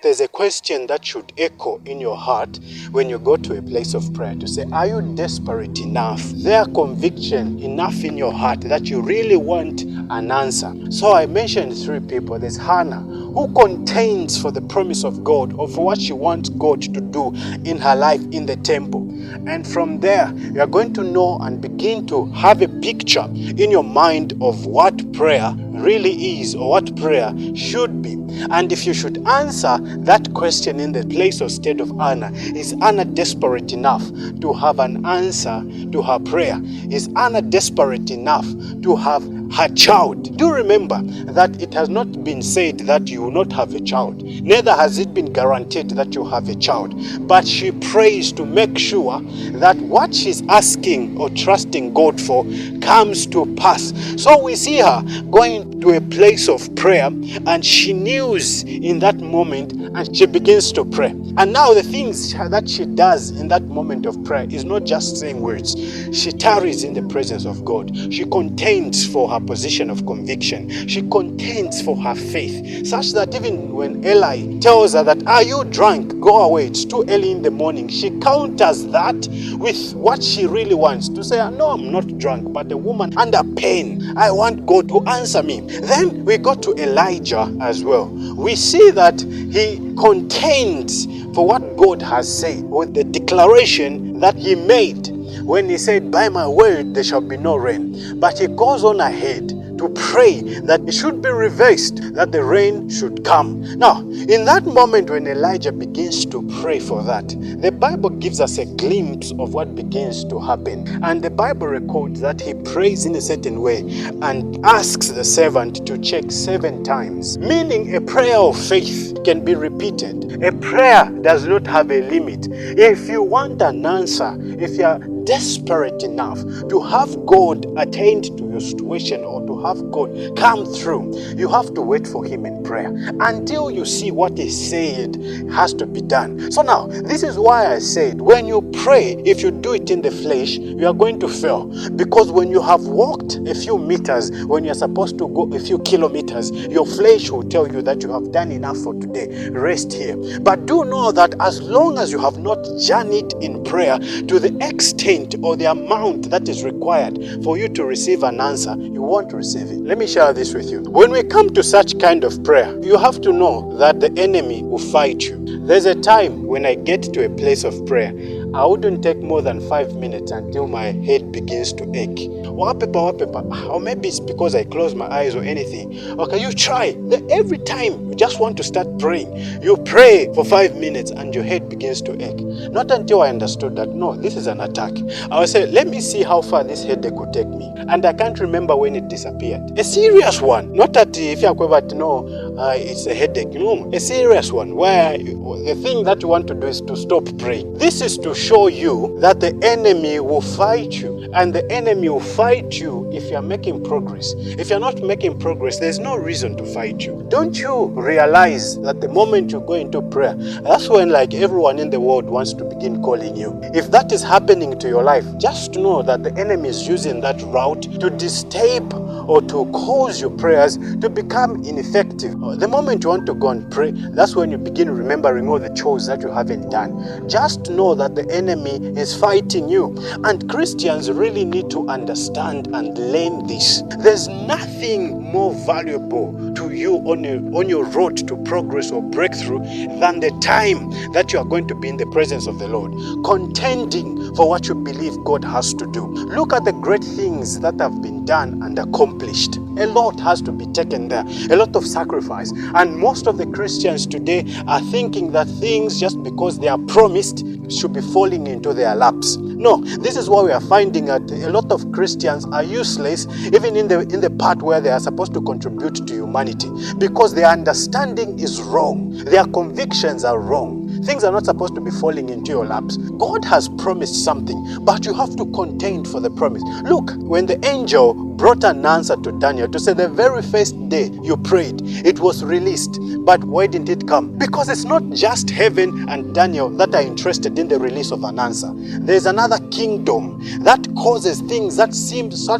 there's a question that should echo in your heart when you go to a place of prayer to say, are you desperate enough? There conviction enough in your heart that you really want an answer. So I mentioned 3 people. There's Hannah, who contends for the promise of God or for what she wants God to do in her life in the temple. And from there, you are going to know and begin to have a picture in your mind of what prayer really is or what prayer should be. And if you should answer that question in the place or state of Anna, is Anna desperate enough to have an answer to her prayer? Is Anna desperate enough to have her child? Do remember that it has not been said that you will not have a child. Neither has it been guaranteed that you have a child. But she prays to make sure that what she's asking or trusting God for comes to pass. So we see her going to a place of prayer, and she kneels in that moment and she begins to pray. And now the things that she does in that moment of prayer is not just saying words. She tarries in the presence of God. She contends for her position of conviction. She contends for her faith, such that even when Eli tells her that, are you drunk? Go away, it's too early in the morning, she counters that with what she really wants to say, no, I'm not drunk, but a woman under pain. I want God to answer me. Then we go to Elijah as well. We see that he contends for what God has said with the declaration that he made when he said, by my word there shall be no rain. But he goes on ahead to pray that it should be reversed, that the rain should come. Now, in that moment when Elijah begins to pray for that, the Bible gives us a glimpse of what begins to happen. And the Bible records that he prays in a certain way and asks the servant to check 7 times, meaning a prayer of faith can be repeated. A prayer does not have a limit. If you want an answer, if you are desperate enough to have God attend to your situation or to have God come through, you have to wait for him in prayer until you see what he said has to be done. So now, this is why I said, when you pray, if you do it in the flesh, you are going to fail. Because when you have walked a few meters, when you're supposed to go a few kilometers, your flesh will tell you that you have done enough for today. Rest here. But do know that as long as you have not journeyed in prayer to the extent or the amount that is required for you to receive an answer, you won't receive it. Let me share this with you. When we come to such kind of prayer, you have to know that the enemy will fight you. There's a time when I get to a place of prayer, I wouldn't take more than 5 minutes until my head begins to ache. Or maybe it's because I close my eyes or anything. Okay, you try. Every time you just want to start praying, you pray for 5 minutes and your head begins to ache. Not until I understood that, no, this is an attack. I would say, let me see how far this headache could take me. And I can't remember when it disappeared. A serious one. Not that if you're to know it's a headache. No, a serious one where the thing that you want to do is to stop praying. This is to show you that the enemy will fight you. And the enemy will fight you if you're making progress. If you're not making progress, there's no reason to fight you. Don't you realize that the moment you go into prayer, that's when like everyone in the world wants to begin calling you? If that is happening to your life, just know that the enemy is using that route to disturb or to cause your prayers to become ineffective. The moment you want to go and pray, that's when you begin remembering all the chores that you haven't done. Just know that the enemy is fighting you. And Christians really need to understand and learn this. There's nothing more valuable to you on your road to progress or breakthrough than the time that you are going to be in the presence of the Lord, contending for what you believe God has to do. Look at the great things that have been done and accomplished. A lot has to be taken there, a lot of sacrifice. And most of the Christians today are thinking that things, just because they are promised, should be falling into their laps. No, this is why we are finding that a lot of Christians are useless, even in the part where they are supposed to contribute to humanity, because their understanding is wrong. Their convictions are wrong. Things are not supposed to be falling into your laps. God has promised something, but you have to contend for the promise. Look, when the angel brought an answer to Daniel to say the very first day you prayed, it was released. But why didn't it come? Because it's not just heaven and Daniel that are interested in the release of an answer. There's another kingdom that causes things that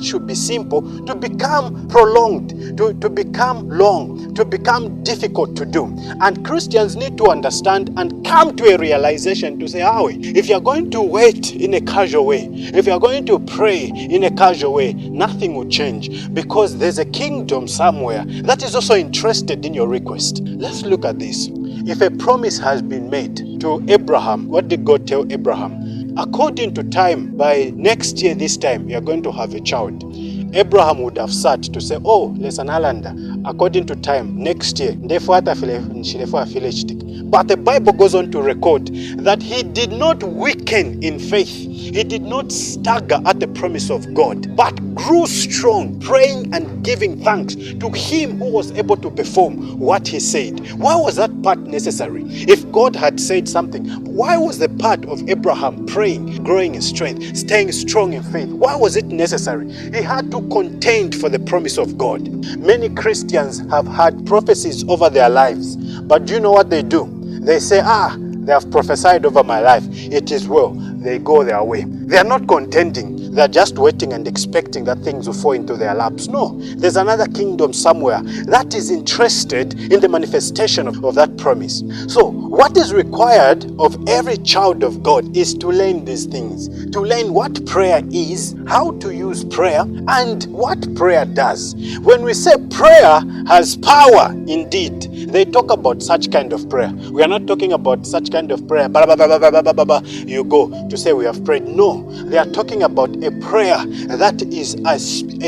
should be simple to become prolonged, to become long, to become difficult to do. And Christians need to understand and come to a realization to say, if you're going to wait in a casual way, if you're going to pray in a casual way, nothing will change, because there's a kingdom somewhere that is also interested in your request. Let's look at this. If a promise has been made to Abraham, what did God tell Abraham? According to time, by next year this time, you're going to have a child. Abraham would have sat to say, listen, Alanda, according to time, next year, but the Bible goes on to record that he did not weaken in faith. He did not stagger at the promise of God, but grew strong, praying and giving thanks to him who was able to perform what he said. Why was that part necessary? If God had said something, why was the part of Abraham praying, growing in strength, staying strong in faith? Why was it necessary? He had to contend for the promise of God. Many Christians have had prophecies over their lives, but do you know what they do? They say, they have prophesied over my life, it is well. They go their way. They are not contending. They are just waiting and expecting that things will fall into their laps. No, there's another kingdom somewhere that is interested in the manifestation of that promise. So what is required of every child of God is to learn these things, to learn what prayer is, how to use prayer, and what prayer does. When we say prayer has power, indeed, they talk about such kind of prayer. We are not talking about such kind of prayer. You go to say we have prayed. No, they are talking about a prayer that is a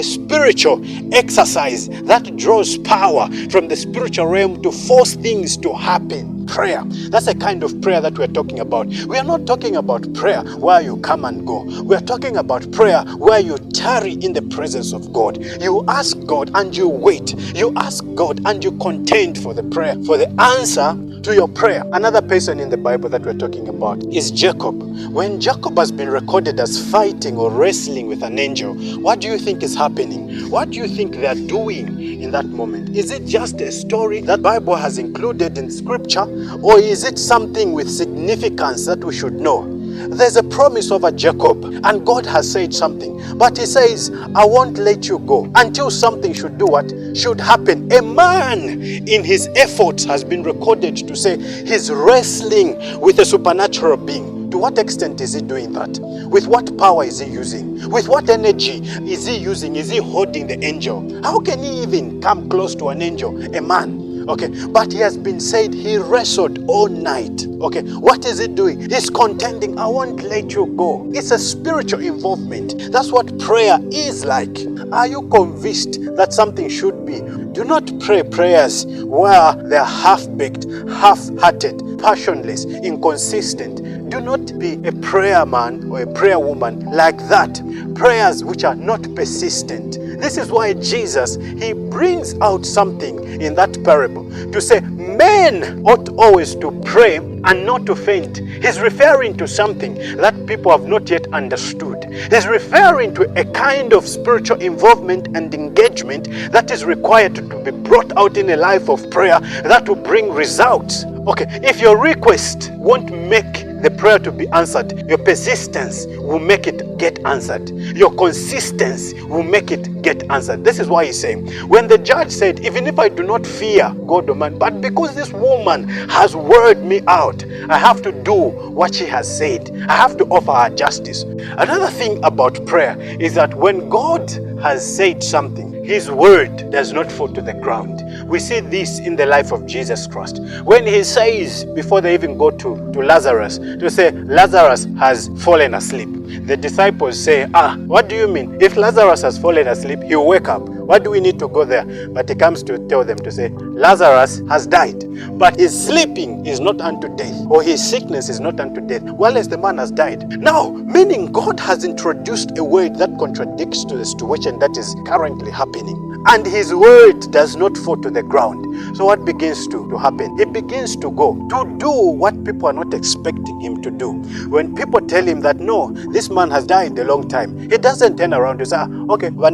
spiritual exercise that draws power from the spiritual realm to force things to happen. Prayer. That's the kind of prayer that we're talking about. We are not talking about prayer where you come and go. We are talking about prayer where you tarry in the presence of God. You ask God and you wait. You ask God and you contend for the prayer, for the answer to your prayer. Another person in the Bible that we're talking about is Jacob. When Jacob has been recorded as fighting or wrestling with an angel, what do you think is happening? What do you think they are doing in that moment? Is it just a story that the Bible has included in scripture, or is it something with significance that we should know? There's a promise over Jacob, and God has said something, but he says, I won't let you go until something should do what? Should happen. A man in his efforts has been recorded to say he's wrestling with a supernatural being. To what extent is he doing that? With what power is he using? With what energy is he using? Is he holding the angel? How can he even come close to an angel? A man. Okay, but he has been said he wrestled all night. Okay, what is he doing? He's contending. I won't let you go. It's a spiritual involvement. That's what prayer is like. Are you convinced that something should be? Do not pray prayers where they're half-baked, half-hearted, passionless, inconsistent. Do not be a prayer man or a prayer woman like that. Prayers which are not persistent. This is why Jesus, he brings out something in that parable to say men ought always to pray and not to faint. He's referring to something that people have not yet understood. He's referring to a kind of spiritual involvement and engagement that is required to be brought out in a life of prayer that will bring results. Okay, if your request won't make the prayer to be answered, your persistence will make it get answered. Your consistency will make it get answered. This is why he's saying, when the judge said, even if I do not fear God or man, but because this woman has worded me out, I have to do what she has said. I have to offer her justice. Another thing about prayer is that when God has said something, his word does not fall to the ground. We see this in the life of Jesus Christ. When he says, before they even go to Lazarus, to say, Lazarus has fallen asleep. The disciples say, what do you mean? If Lazarus has fallen asleep, he'll wake up. Why do we need to go there? But he comes to tell them to say, Lazarus has died. But his sleeping is not unto death, or his sickness is not unto death, whereas the man has died. Now, meaning God has introduced a word that contradicts to the situation that is currently happening. and his word does not fall to the ground. So what begins to happen? He begins to go to do what people are not expecting him to do. When people tell him that no, this man has died a long time, he doesn't turn around to say, okay, pa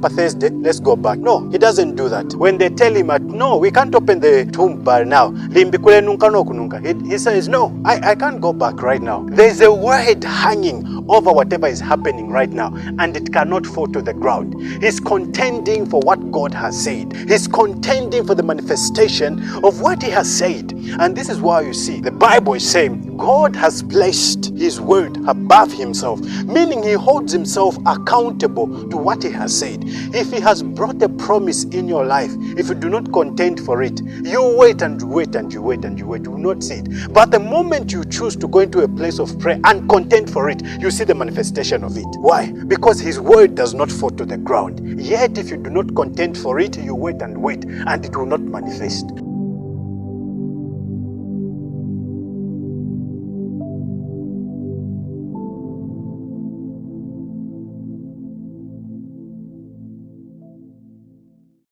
Thursday, let's go back. No, he doesn't do that. When they tell him that no, we can't open the tomb by now, he says, no, I can't go back right now. There's a word hanging over whatever is happening right now, and it cannot fall to the ground. He's contending for what God has said. He's contending for the manifestation of what he has said. And this is why you see the Bible is saying God has placed his word above himself, meaning he holds himself accountable to what he has said. If he has brought a promise in your life, if you do not contend for it, you wait and you wait and you wait and you wait, you will not see it. But the moment you choose to go into a place of prayer and contend for it, you see the manifestation of it. Why? Because his word does not fall to the ground. Yet if you do not contend for it, you wait and wait, and it will not manifest.